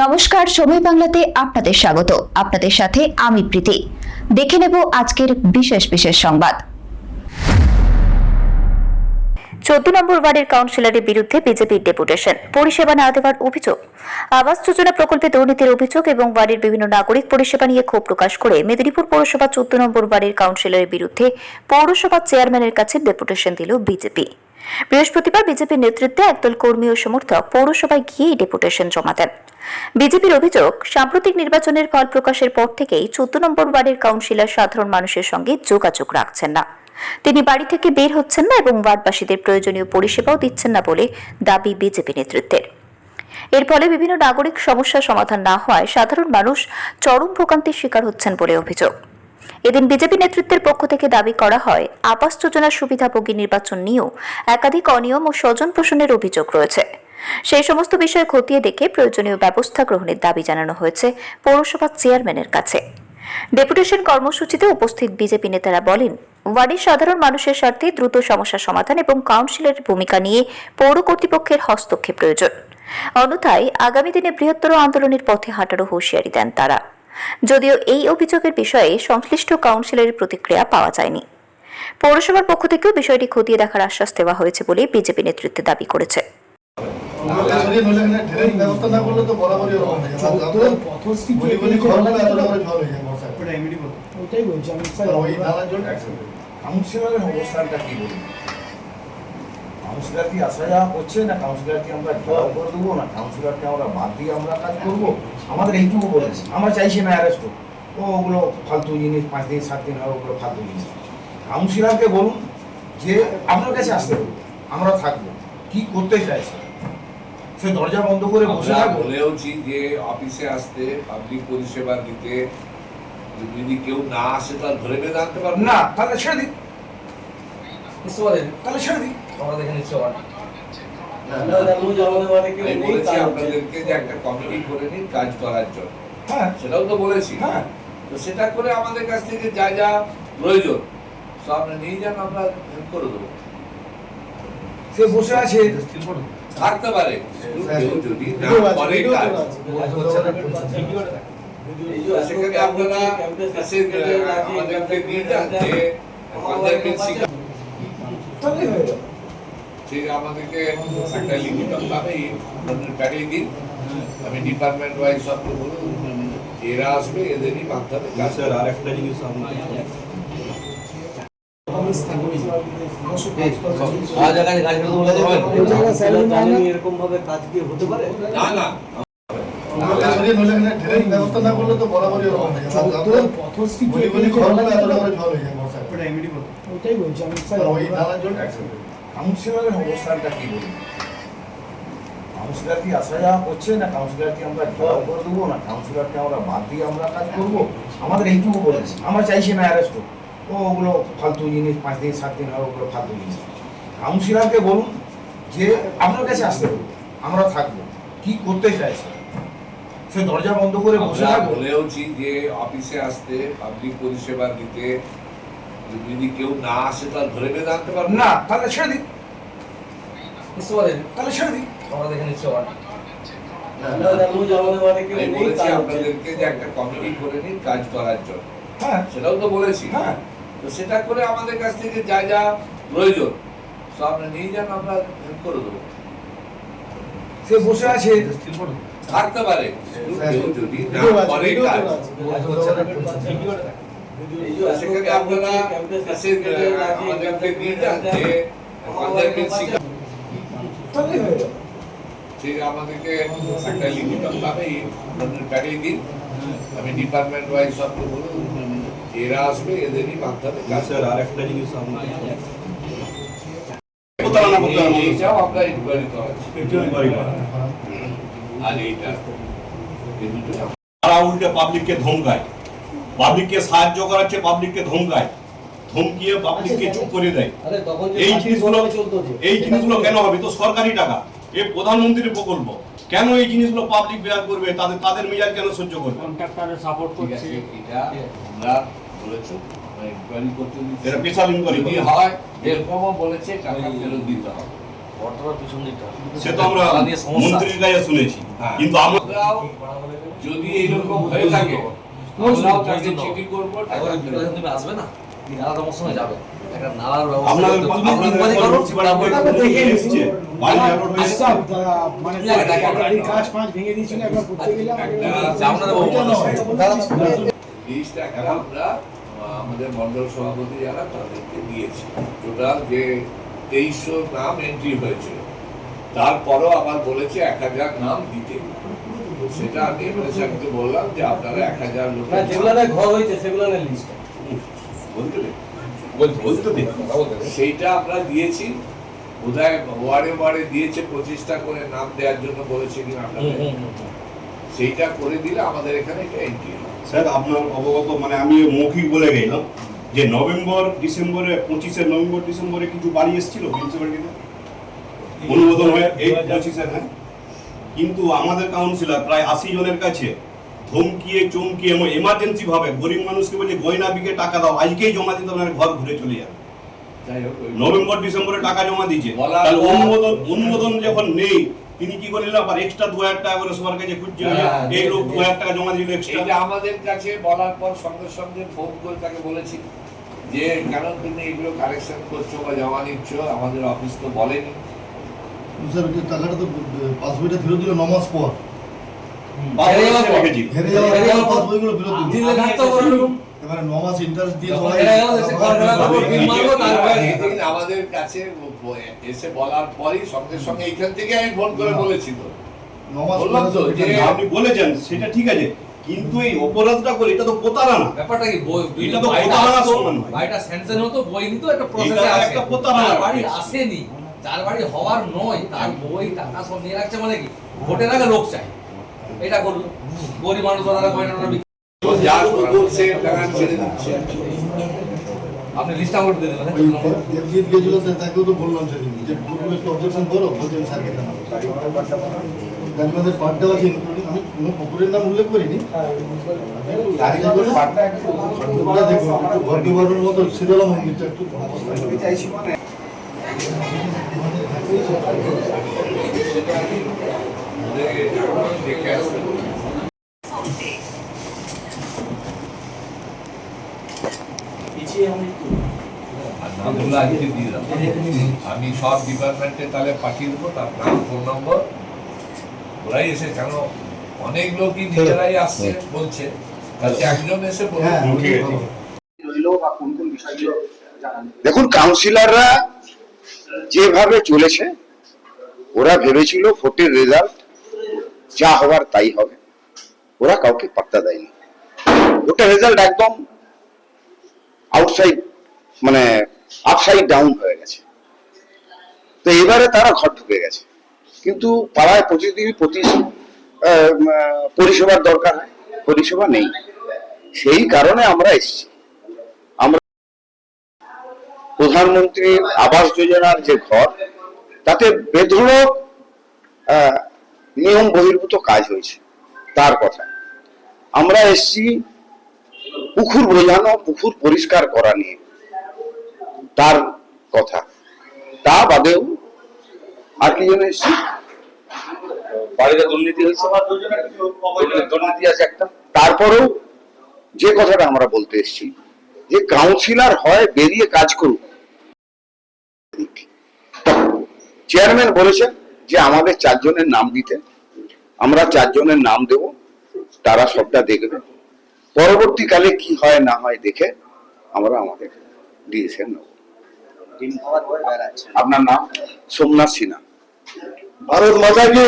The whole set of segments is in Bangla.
নমস্কার, সময় বাংলাতে আপনাদের স্বাগত। আপনাদের সাথে আমি প্রীতি। দেখে নেব আজকের বিশেষ বিশেষ সংবাদ। 14 নম্বর ওয়ার্ডের কাউন্সিলরের বিরুদ্ধে বিজেপির ডেপুটেশন, পরিষেবা না দেওয়ার অভিযোগ, আবাস যোজনা প্রকল্পে দুর্নীতির অভিযোগ এবং ওয়ার্ডের বিভিন্ন নাগরিক পরিষেবা নিয়ে ক্ষোভ প্রকাশ করে মেদিনীপুর পৌরসভা 14 নম্বর ওয়ার্ডের কাউন্সিলরের বিরুদ্ধে পৌরসভা চেয়ারম্যানের কাছে ডেপুটেশন দিল বিজেপি। বৃহস্পতিবার বিজেপির নেতৃত্বে একদল কর্মী ও সমর্থক পৌরসভায় গিয়ে ডেপুটেশন জমা দেন। বিজেপির অভিযোগ, সাম্প্রতিক নির্বাচনের ফল প্রকাশের পর থেকেই 14 নম্বর ওয়ার্ডের কাউন্সিলর সাধারণ মানুষের সঙ্গে যোগাযোগ রাখছেন না। তিনি বাড়ি থেকে বের হচ্ছেন না এবং ওয়ার্ডবাসীদের প্রয়োজনীয় পরিষেবাও দিচ্ছেন না বলে দাবি বিজেপি নেতৃত্বের। এর ফলে বিভিন্ন নাগরিক সমস্যার সমাধান না হওয়ায় সাধারণ মানুষ চরম ভোগান্তির শিকার হচ্ছেন বলে অভিযোগ। এদিন বিজেপি নেতৃত্বের পক্ষ থেকে দাবি করা হয়, আবাস যোজনার সুবিধাভোগী নির্বাচন নিয়েও একাধিক অনিয়ম ও স্বজন পোষণের অভিযোগ রয়েছে। সেই সমস্ত বিষয় খতিয়ে দেখে প্রয়োজনীয় ব্যবস্থা গ্রহণের দাবি জানানো হয়েছে পৌরসভা চেয়ারম্যানের কাছে। ডেপুটেশন কর্মসূচিতে উপস্থিত বিজেপি নেতারা বলেন, ওয়ার্ডের সাধারণ মানুষের স্বার্থে দ্রুত সমস্যা সমাধান এবং কাউন্সিলের ভূমিকা নিয়ে পৌর কর্তৃপক্ষের হস্তক্ষেপ প্রয়োজন। অন্যথায় আগামী দিনে বৃহত্তর আন্দোলনের পথে হাঁটারও হুঁশিয়ারি দেন তারা। যদিও এই অভিযোগের বিষয়ে সংশ্লিষ্ট কাউন্সিলরের প্রতিক্রিয়া পাওয়া যায়নি। পৌরসভার পক্ষ থেকেও বিষয়টি খতিয়ে দেখার আশ্বাস দেওয়া হয়েছে বলে বিজেপি নেতৃত্বে দাবি করেছে। কাউন্সিলর কি আসা যাওয়া করছে না, কাউন্সিলর কি আমরা জবাব করে দেবো না, কাউন্সিলরকে আমরা বাদ দিয়ে আমরা কাজ করবো? আমাদের এইটুকু বলেছে, আমরা চাইছি না অ্যারেস্ট হোক, ওগুলো ফালতু জিনিস, 5 দিন 7 দিন হয়, ওগুলো ফালতু জিনিস। কাউন্সিলরকে বলুন যে আপনার কাছে আসতে হবে, আমরা থাকবো, কি করতে চাইছে সে দরজা বন্ধ করে বসে থাকবো। বলেওছি যে অফিসে আসতে, পাবলিক পরিষেবা দিতে, যদি কেউ না আসে তার ধরে বেঁধে আনতে পারবো না, তাহলে ছেড়ে দিন, তাহলে ছেড়ে দিন। আমি বলেছি আপনাদেরকে যে একটা কমিটি করে নিন কাজ করার জন্য, হ্যাঁ সেটাও তো বলেছি। হ্যাঁ, তো সেটা করে আমাদের কাছ থেকে যা যা প্রয়োজন সব আপনি নিয়ে যান, আমরা হেল্প করে দেবো। সে বসে আছে, থাকতে পারে, কেউ যদি না করে কাজ, সেখানে আপনারা আমাদেরকে নিয়ে যান যে আমাদেরকে একটা লিখিত ভাবে পাঠিয়ে দিন। আমি ডিপার্টমেন্ট ওয়াইজ সবকে বলুন, এরা আসবে, এদেরই মাধ্যমে কাজ। আর একটা জিনিস এরকম ভাবে কাজ কি হতে পারে? না না, ব্যবস্থা না করলে তো বরাবরই কাউন্সিলরের অবস্থানটা কি বলুন? কাউন্সিলর কি আসা যাওয়া করছে না, কাউন্সিলর কি আমরা জবাব করে দেবো না, কাউন্সিলরকে আমরা বাদ দিয়ে আমরা কাজ করবো? আমাদের এইটুকু বলেছে, আমরা চাইছি না অ্যারেস্ট হোক, ওগুলো ফালতু জিনিস, 5 দিন 7 দিন হয়, ওগুলো ফালতু জিনিস। কাউন্সিলরকে বলুন যে আপনার কাছে আসতে হবে, আমরা থাকবো, কি করতে চাইছে সে দরজা বন্ধ করে বসে থাকবো। বলেওছি যে অফিসে আসতে, পাবলিক পরিষেবা দিতে, যদি কেউ না আসে তার ধরে বেঁধে আনতে পারবো না, তাহলে ছেড়ে দিন, তাহলে ছেড়ে দিন। আমি বলেছি আপনাদেরকে যে একটা কমিটি করে নিন কাজ করার জন্য, হ্যাঁ সেটাও তো বলেছি। হ্যাঁ, তো সেটা করে আমাদের কাছ থেকে যা যা প্রয়োজন সব আপনি নিয়ে যান, আমরা হেল্প করে দেবো। সে বসে আছে, থাকতে পারে, কেউ যদি না করে কাজ, সেখানে আপনারা আমাদেরকে নিয়ে যান যে আমাদেরকে একটা লিখিত ভাবে পাঠিয়ে দিন। আমি ডিপার্টমেন্ট ওয়াইজ সবকে বলুন, এরা আসবে, এদেরই মাধ্যমে কাজ। আর একটা জিনিস এইটাও আমরা ইনকোয়ারি করা আর এইটা তারা উল্টে পাবলিককে ধমকায়, পাবলিককে সাহায্য করাচ্ছে, পাবলিককে ধমকায়, ধমকিয়ে পাবলিককে চুপ করে দেয়। এই জিনিসগুলো কেন হবে? তো সরকারি টাকা, এই প্রধানমন্ত্রীর প্রকল্প, কেন এই জিনিসগুলো পাবলিক বেয়ার করবে? তাদের মেজাজ কেন সহ্য করবে? কন্ট্রাক্টরের সাপোর্ট করছে, এটা আমরা বলেছি ইনকোয়ারি করতে দিচ্ছি। এটা স্পেশাল ইনকোয়ারি যদি হয় এরকমও বলেছে টাকা ফেরত দিতে হবে। সে তো আমরা মন্ত্রীর কাছে শুনেছি, হ্যাঁ। কিন্তু আমরা আমরাও যদি এইরকম হয়ে থাকে আমরাও তাকে চিঠি করবো টাকা ফেরত দিতে। আসবে না নালার সময় যাবে একটা নালার আপনাদের এসছে বাড়ি জাগরণ হয়েছে। লিস্ট একটা আমরা আমাদের মন্ডল সভাপতি যারা তাদেরকে দিয়েছি। টোটাল যে 2300 নাম এন্ট্রি হয়েছিল, তারপরও আবার বলেছে 1000 নাম দিতে। তো সেটা আমি এমএলএ সাহেবকে বললাম যে আপনারা 1000 লোক ঘর হয়েছে সেগুলো লিস্ট সেইটা আমরা দিয়েছি। বোধহয় ওয়ার্ডে ওয়ার্ডে দিয়েছে 25টা করে নাম দেওয়ার জন্য বলেছে কিনা আপনাদের, সেইটা করে দিলে আমাদের এখানে এটা এন্ট্রি হবে। স্যার আপনার অবগত মানে আমি মৌখিক বলে গেলাম যে নভেম্বর ডিসেম্বরে 25 নভেম্বর ডিসেম্বরে কিছু বাড়ি এসেছিল মিউনিসিপ্যালিটিতে অনুমোদন হয়ে এই 25 হ্যাঁ, কিন্তু আমাদের কাউন্সিলর প্রায় 80 জনের কাছে ধমকিয়ে চমকিয়ে এমার্জেন্সি ভাবে গরিব মানুষকে বলে গয়না বিকে টাকা দাও, আজকেই জমা দিতে হবে, ঘর ঘুরে চলে যাবে। যাই হোক, নভেম্বর ডিসেম্বরে টাকা জমা দিয়েছে, বলার তাহলে পর- অনুমোদন যখন নেই তিনি কি করলেন আবার এক্সট্রা 2000 টাকা করে সবার কাছে খুঁজছে, হ্যাঁ, এই লোক 2000 টাকা জমা দিল এইটা এক্সট্রা। আমাদের কাছে বলার পর সঙ্গে সঙ্গে ফোন করে তাকে বলেছি যে কেন তুমি এগুলো কালেকশন করছো বা জমা নিচ্ছ, আমাদের অফিস তো বলেনি। স্যার ওই টাকাটা তো পাসবইটা ফেরত দিল 9 মাস পর, বারবার এসে রেখেছি। হেরে যাওয়ার পাসবইগুলো ফেরত দিল। দিলে থাকতো বলুন এবারে 9 মাস ইন্টারেস্ট দিয়ে যখন সবাই হেরে গেল, দেশে ঘর ভাড়া করবো, বিল মারবো, তারপরে এদিন আমাদের কাছে এসে বলার পরই সঙ্গে সঙ্গে এইখান থেকে আমি ফোন করে বলেছি তো 9 মাস বললাম তো যে আপনি বলেছেন সেটা ঠিক আছে, কিন্তু এই অপরাধটা করে এটা তো প্রতারণা। ব্যাপারটা কি বই এটা তো বাড়িটা প্রতারণা আসতো, সমান হয়। বাড়িটা স্যাংশন হতো, বই নিত, একটা প্রসেসে এটা আসে। একটা প্রতারণা। যার বাড়ি আসেনি, যার বাড়ি হওয়ার নয়, তার বই টাকা সব নিয়ে রাখছে মানে কি ভোটের আগে লোক চাই, এটা করলো গরিব মানুষ তারা গয়না যার কুকুর সে টাকা ছেড়ে দিচ্ছে। আপনি লিস্ট আউট দিয়ে দেবেন ওই দেবজিৎ গেছিল তাকেও তো বললাম সেদিন যে পুরো একটু অবজেকশন করো, বলতে আমি স্যারকে জানাবো। গাড়িবাদের পার্টটাও আছে ইনক্লুডিং, আমি কোনো পুকুরের নাম উল্লেখ করিনি। ওটা দেখুন একটু ঘর বিভাগের মতো শীতলা মন্দিরটা একটু অবস্থা আমি চাইছি মানে দেখে আসবে। আর নামগুলো আজকে দিয়ে দাও। আমি সব ডিপার্টমেন্টে তাহলে পাঠিয়ে দেবো, তার নাম ফোন নম্বর ওরাই এসে, কেন অনেক লোকই নিজেরাই আসছে বলছে, কালকে একজন এসে বলল ঠিক আছে। দেখুন কাউন্সিলররা যেভাবে চলেছে, ওরা ভেবেছিল ভোটের রেজাল্ট যা হওয়ার তাই হবে, ওরা কাউকে পাত্তা দেয়নি। ভোটের রেজাল্ট একদম আউটসাইড মানে আপসাইড ডাউন হয়ে গেছে। তো এবারে তারা ঘর ঢুকে গেছে, কিন্তু পাড়ায় প্রতিদিন পরিষেবার দরকার হয়, পরিষেবা নেই। সেই কারণে আমরা এসেছি। আমরা প্রধানমন্ত্রী আবাস যোজনার যে ঘর, তাতে বেধড়ক নিয়ম বহির্ভূত কাজ হয়েছে, তার কথা। আমরা এসেছি পুকুর বোঝানো, পুকুর পরিষ্কার করা নিয়ে, তার কথা। তা বাদেও আর কি জন্য এসেছি, বাড়িতে দুর্নীতি হয়েছে, দুর্নীতি আছে একটা। তারপরেও যে কথাটা আমরা বলতে এসেছি যে কাউন্সিলর হয় বেরিয়ে কাজ করুক। চেয়ারম্যান বলেছেন যে আমাদের 4 জনের নাম দিতে, আমরা 4 জনের নাম দেব, তারা সবটা দেখবে, পরবর্তীকালে কি হয় না হয় দেখে আমরা আমাদের ডিসিশন নেব। আপনার নাম? সোমনাথ সিনহা। ভারত মাতা কি।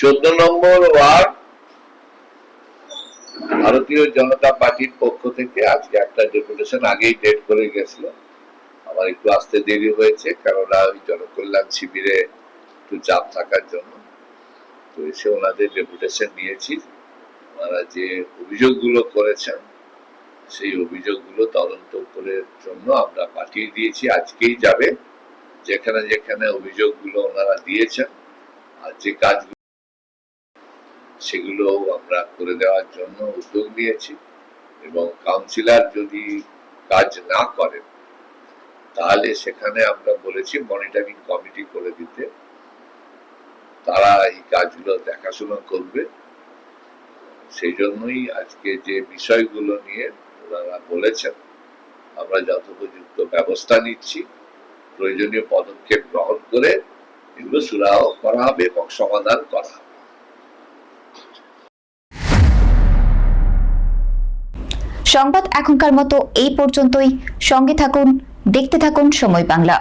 14 নম্বর ওয়ার্ড ভারতীয় জনতা পার্টির পক্ষ থেকে আজকে একটা ডেপুটেশন আগেই ডেট করে গেছিল। আমার একটু আসতে দেরি হয়েছে, কেননা ওই জনকল্যাণ শিবিরে একটু চাপ থাকার জন্য। তো এসে ওনাদের ডেপুটেশন নিয়েছি। ওনারা যে অভিযোগগুলো করেছেন সেই অভিযোগগুলো তদন্ত করার জন্য আমরা পাঠিয়ে দিয়েছি, আজকেই যাবে। যেখানে যেখানে অভিযোগগুলো ওনারা দিয়েছেন আর যে কাজগুলো সেগুলো আমরা করে দেওয়ার জন্য উদ্যোগ নিয়েছি। এবং কাউন্সিলর যদি কাজ না করেন তাহলে সেখানে আমরা বলেছি মনিটরিং কমিটি করে দিতে, তারা এই কাজগুলো দেখাশোনা করবে। সেই জন্যই আজকে যে বিষয়গুলো নিয়ে ওনারা বলেছেন আমরা যথোপযুক্ত ব্যবস্থা নিচ্ছি, প্রয়োজনীয় পদক্ষেপ গ্রহণ করে এগুলো সুরাহ করা হবে এবং সমাধান করা হবে। সংবাদ এখনকার মতো এই পর্যন্তই। সঙ্গে থাকুন, দেখতে থাকুন সময় বাংলা।